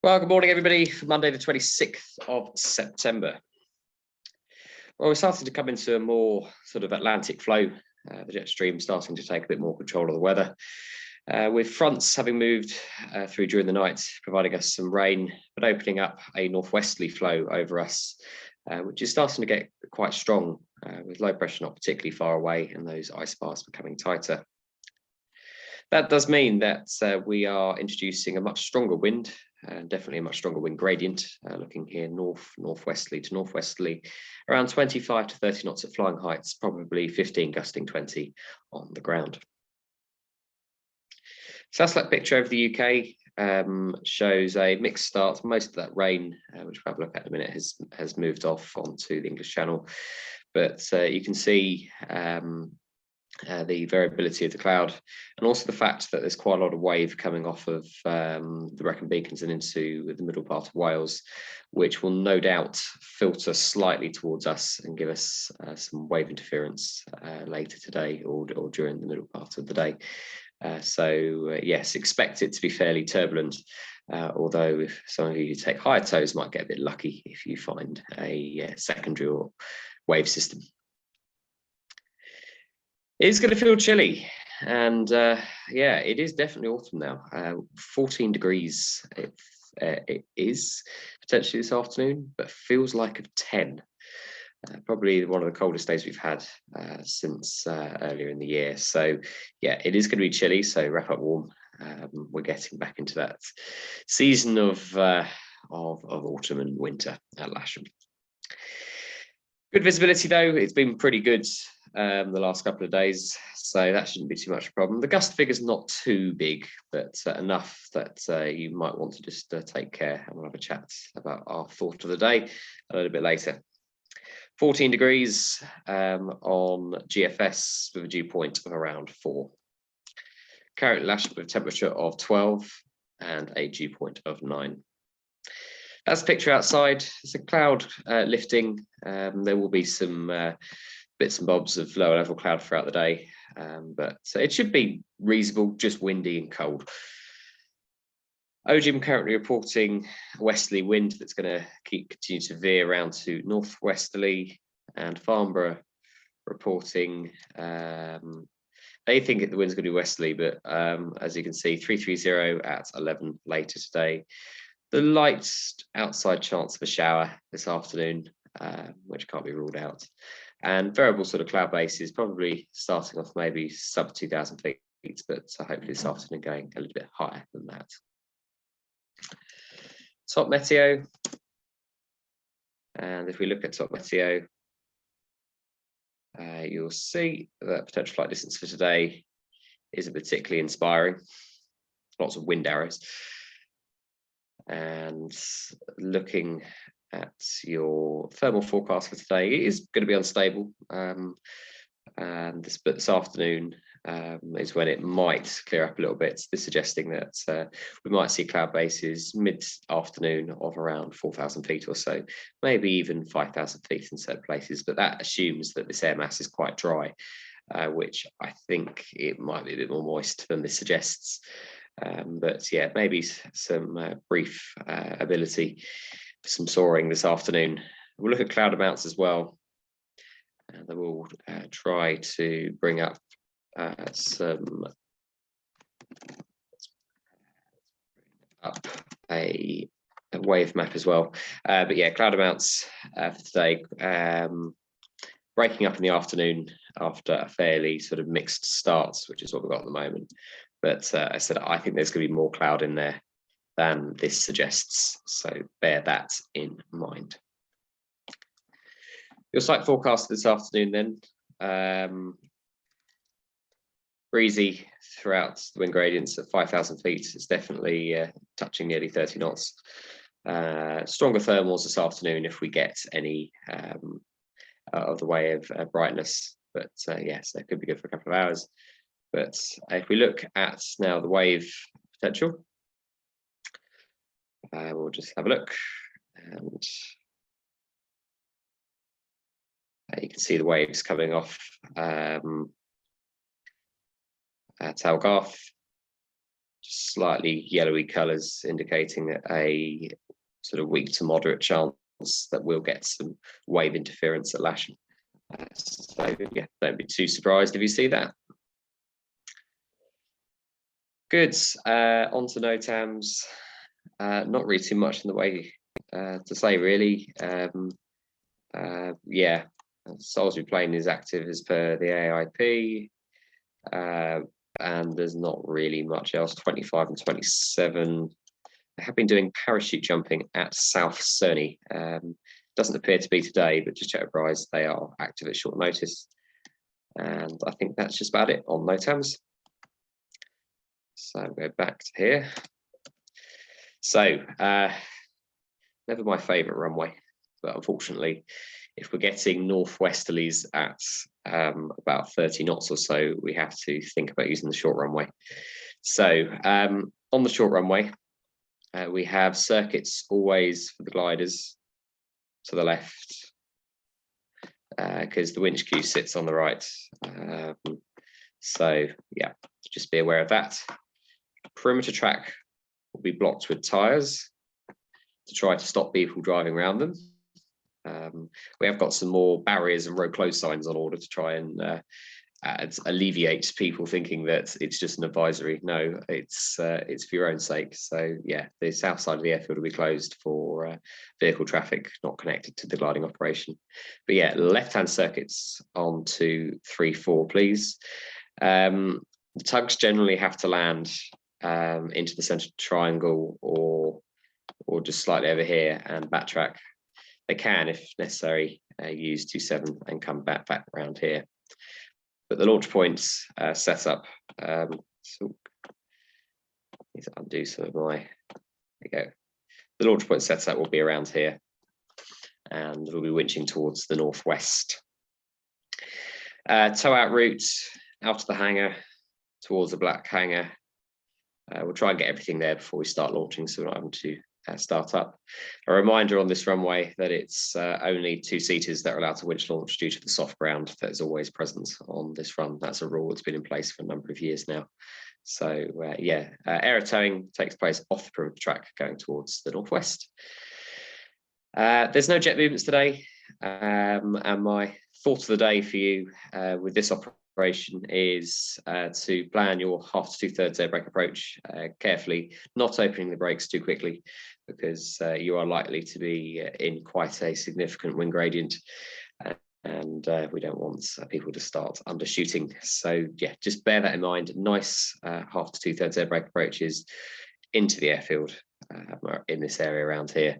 Well, good morning, everybody, for Monday, the 26th of September. Well, we're starting to come into a more sort of Atlantic flow, the jet stream starting to take a bit more control of the weather, with fronts having moved through during the night, providing us some rain, but opening up a northwesterly flow over us, which is starting to get quite strong, with low pressure not particularly far away and those ice bars becoming tighter. That does mean that we are introducing a much stronger wind, definitely a much stronger wind gradient, looking here northwesterly to northwesterly, around 25 to 30 knots at flying heights, probably 15 gusting 20 on the ground. Satellite picture over the UK shows a mixed start. Most of that rain, which we'll have a look at in a minute, has moved off onto the English Channel, but you can see the variability of the cloud, and also the fact that there's quite a lot of wave coming off of the Wrekin Beacons and into the middle part of Wales, which will no doubt filter slightly towards us and give us some wave interference later today or during the middle part of the day. Yes, expect it to be fairly turbulent, although if some of you who take higher tows might get a bit lucky if you find a secondary or wave system. It's going to feel chilly, and yeah, it is definitely autumn now. 14 degrees it is potentially this afternoon, but feels like a 10. Probably one of the coldest days we've had since earlier in the year. So yeah, it is going to be chilly, so wrap up warm. We're getting back into that season of autumn and winter at Lasham. Good visibility though, it's been pretty good the last couple of days, so that shouldn't be too much of a problem. The gust figure's not too big, but enough that you might want to just take care, and we'll have a chat about our thought of the day a little bit later. 14 degrees on GFS with a dew point of around 4. Current Lasham with a temperature of 12 and a dew point of 9. That's the picture outside. It's a cloud lifting. There will be some bits and bobs of lower level cloud throughout the day, but it should be reasonable, just windy and cold. OGIM currently reporting a westerly wind that's going to continue to veer around to northwesterly, and Farnborough reporting they think the wind's going to be westerly, but as you can see, 330 at 11 later today. The light outside chance of a shower this afternoon, which can't be ruled out. And variable sort of cloud bases, probably starting off maybe sub 2,000 feet, but hopefully this afternoon going a little bit higher than that. Top meteo. And if we look at top meteo, you'll see that potential flight distance for today isn't particularly inspiring. Lots of wind arrows. And looking at your thermal forecast for today, it is going to be unstable, but this afternoon is when it might clear up a little bit. This suggesting that we might see cloud bases mid-afternoon of around 4,000 feet or so, maybe even 5,000 feet in certain places, but that assumes that this air mass is quite dry, which I think it might be a bit more moist than this suggests. But yeah, maybe some brief ability for some soaring this afternoon. We'll look at cloud amounts as well, and then we'll try to bring up a wave map as well. But yeah, cloud amounts for today, breaking up in the afternoon after a fairly sort of mixed start, which is what we've got at the moment. But I said, I think there's going to be more cloud in there than this suggests. So bear that in mind. Your site forecast this afternoon then. Breezy throughout the wind gradients at 5,000 feet. It's definitely touching nearly 30 knots. Stronger thermals this afternoon if we get any of the way of brightness. But yes, that could be good for a couple of hours. But if we look at now the wave potential, we'll just have a look, and you can see the waves coming off at Algarve, just slightly yellowy colours indicating a sort of weak to moderate chance that we'll get some wave interference at Lasham. So yeah, don't be too surprised if you see that. Good. On to NOTAMs. Not really too much in the way to say, really. Yeah, Salisbury Plain is active as per the AIP, and there's not really much else. 25 and 27. I have been doing parachute jumping at South Cerney. Doesn't appear to be today, but just check with Bryce, they are active at short notice. And I think that's just about it on NOTAMs. So go back to here. So never my favourite runway, but unfortunately, if we're getting northwesterlies at about 30 knots or so, we have to think about using the short runway. So on the short runway, we have circuits always for the gliders to the left, because the winch queue sits on the right. So yeah, just be aware of that. Perimeter track will be blocked with tyres to try to stop people driving around them. We have got some more barriers and road closed signs on order to try and alleviate people thinking that it's just an advisory. No, it's for your own sake. So yeah, the south side of the airfield will be closed for vehicle traffic not connected to the gliding operation. But yeah, left-hand circuits on to 3, 4, please. The tugs generally have to land into the centre triangle or just slightly over here and backtrack. They can, if necessary, use 27 and come back around here. But the launch points set up, so need to undo some of my, there you go. The launch point setup will be around here, and we'll be winching towards the northwest. Tow out route out of the hangar towards the black hangar. We'll try and get everything there before we start launching, so we're not having to start up. A reminder on this runway that it's only 2-seaters that are allowed to winch launch due to the soft ground that is always present on this run. That's a rule that's been in place for a number of years now. So yeah, aero towing takes place off the perimeter track going towards the northwest. There's no jet movements today, and my thought of the day for you with this operation is to plan your 1/2 to 2/3 air brake approach carefully, not opening the brakes too quickly, because you are likely to be in quite a significant wind gradient, and we don't want people to start undershooting. So yeah, just bear that in mind. Nice 1/2 to 2/3 air brake approaches into the airfield in this area around here.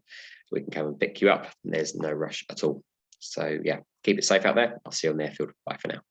We can come and pick you up, and there's no rush at all. So yeah, keep it safe out there. I'll see you on the airfield. Bye for now.